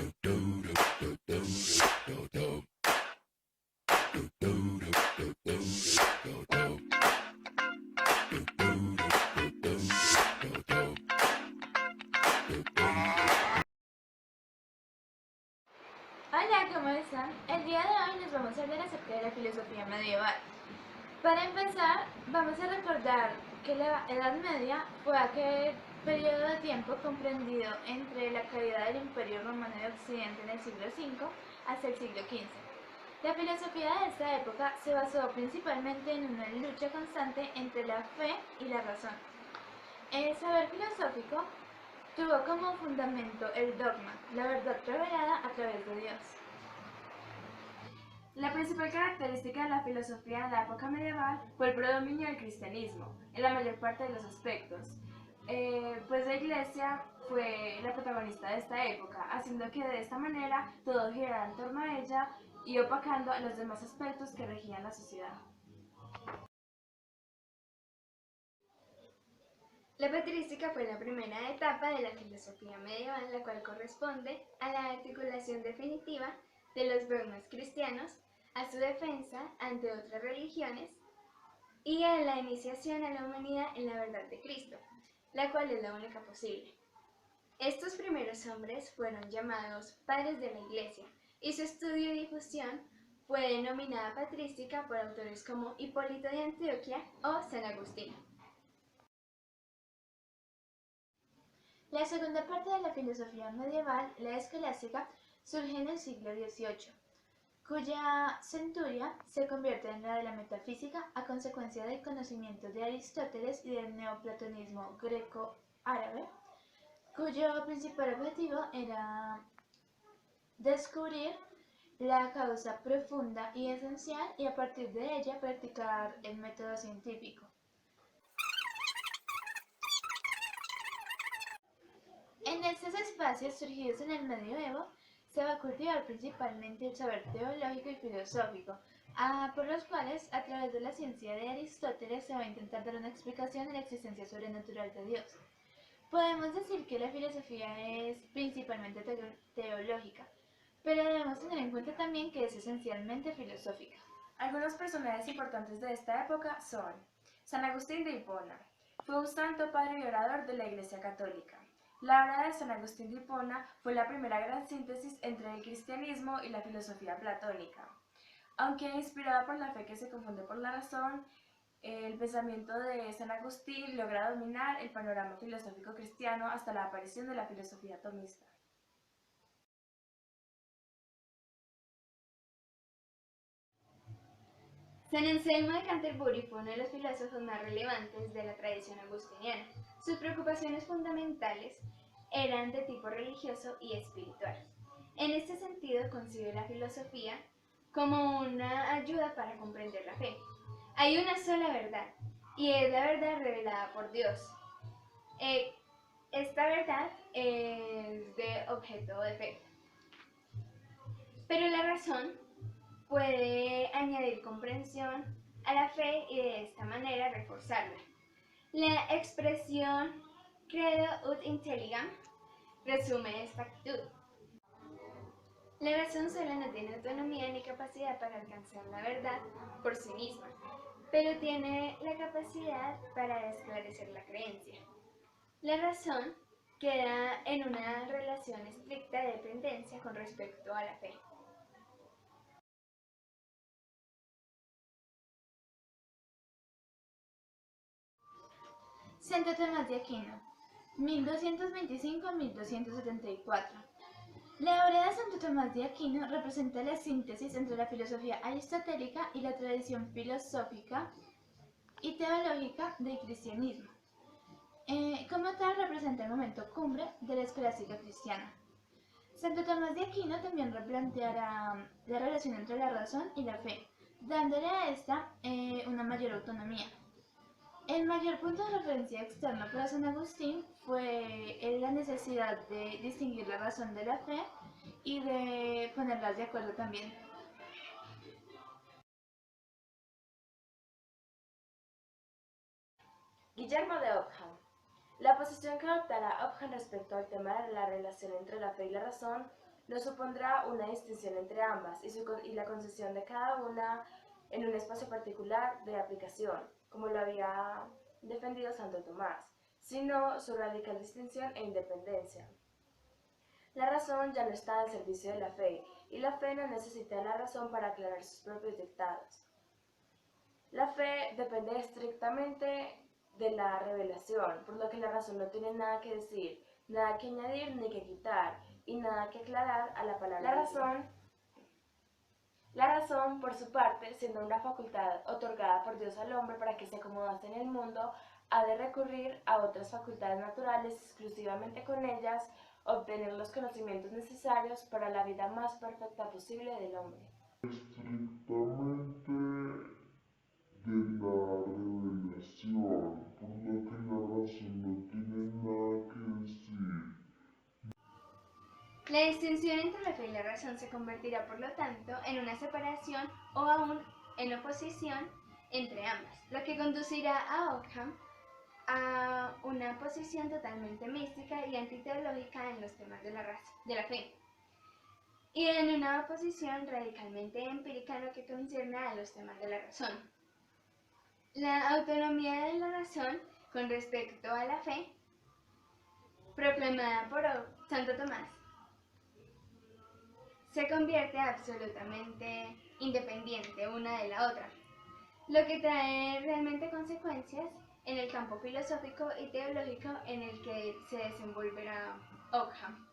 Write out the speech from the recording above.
Hola, ¿cómo están? El día de hoy nos vamos a hablar acerca de la filosofía medieval. Para empezar, vamos a recordar que la Edad Media fue aquel periodo de tiempo comprendido entre la caída del Imperio Romano de Occidente en el siglo V hasta el siglo XV. La filosofía de esta época se basó principalmente en una lucha constante entre la fe y la razón. El saber filosófico tuvo como fundamento el dogma, la verdad revelada a través de Dios. La principal característica de la filosofía en la época medieval fue el predominio del cristianismo, en la mayor parte de los aspectos. Pues la iglesia fue la protagonista de esta época, haciendo que de esta manera todo girara en torno a ella y opacando a los demás aspectos que regían la sociedad. La patrística fue la primera etapa de la filosofía medieval, la cual corresponde a la articulación definitiva de los dogmas cristianos, a su defensa ante otras religiones y a la iniciación a la humanidad en la verdad de Cristo, la cual es la única posible. Estos primeros hombres fueron llamados padres de la Iglesia y su estudio y difusión fue denominada patrística por autores como Hipólito de Antioquia o San Agustín. La segunda parte de la filosofía medieval, la escolástica, surge en el siglo XVIII, cuya centuria se convierte en la de la metafísica a consecuencia del conocimiento de Aristóteles y del neoplatonismo greco-árabe, cuyo principal objetivo era descubrir la causa profunda y esencial y a partir de ella practicar el método científico. En estos espacios surgidos en el medioevo se va a cultivar principalmente el saber teológico y filosófico, por los cuales a través de la ciencia de Aristóteles se va a intentar dar una explicación de la existencia sobrenatural de Dios. Podemos decir que la filosofía es principalmente teológica, pero debemos tener en cuenta también que es esencialmente filosófica. Algunos personajes importantes de esta época son San Agustín de Hipona. Fue un santo padre y orador de la Iglesia Católica. La obra de San Agustín de Hipona fue la primera gran síntesis entre el cristianismo y la filosofía platónica. Aunque inspirada por la fe que se confunde por la razón, el pensamiento de San Agustín logra dominar el panorama filosófico cristiano hasta la aparición de la filosofía tomista. San Anselmo de Canterbury fue uno de los filósofos más relevantes de la tradición agustiniana. Sus preocupaciones fundamentales eran de tipo religioso y espiritual. En este sentido, concibe la filosofía como una ayuda para comprender la fe. Hay una sola verdad, y es la verdad revelada por Dios. Esta verdad es de objeto de fe. Pero la razón puede añadir comprensión a la fe y de esta manera reforzarla. La expresión credo ut intelligam resume esta actitud. La razón sola no tiene autonomía ni capacidad para alcanzar la verdad por sí misma, pero tiene la capacidad para esclarecer la creencia. La razón queda en una relación estricta de dependencia con respecto a la fe. Santo Tomás de Aquino, 1225-1274. La obra de Santo Tomás de Aquino representa la síntesis entre la filosofía aristotélica y la tradición filosófica y teológica del cristianismo. Como tal, representa el momento cumbre de la escolástica cristiana. Santo Tomás de Aquino también replanteará la relación entre la razón y la fe, dándole a esta una mayor autonomía. El mayor punto de referencia externo para San Agustín fue la necesidad de distinguir la razón de la fe y de ponerlas de acuerdo también. Guillermo de Ockham. La posición que adoptará Ockham respecto al tema de la relación entre la fe y la razón no supondrá una distinción entre ambas y la concesión de cada una en un espacio particular de aplicación, como lo había defendido Santo Tomás, sino su radical distinción e independencia. La razón ya no está al servicio de la fe, y la fe no necesita de la razón para aclarar sus propios dictados. La fe depende estrictamente de la revelación, por lo que la razón no tiene nada que decir, nada que añadir ni que quitar, y nada que aclarar a la palabra. La razón, por su parte, siendo una facultad otorgada por Dios al hombre para que se acomodase en el mundo, ha de recurrir a otras facultades naturales exclusivamente con ellas, obtener los conocimientos necesarios para la vida más perfecta posible del hombre. Estrictamente de la revelación, por lo que la razón no tiene nada que decir. La distinción entre la fe y la razón se convertirá, por lo tanto, en una separación o aún en oposición entre ambas, lo que conducirá a Ockham a una posición totalmente mística y antiteológica en los temas de la fe, y en una posición radicalmente empírica en lo que concierne a los temas de la razón. La autonomía de la razón con respecto a la fe, proclamada por Santo Tomás, se convierte absolutamente independiente una de la otra, lo que trae realmente consecuencias en el campo filosófico y teológico en el que se desenvolverá Ockham.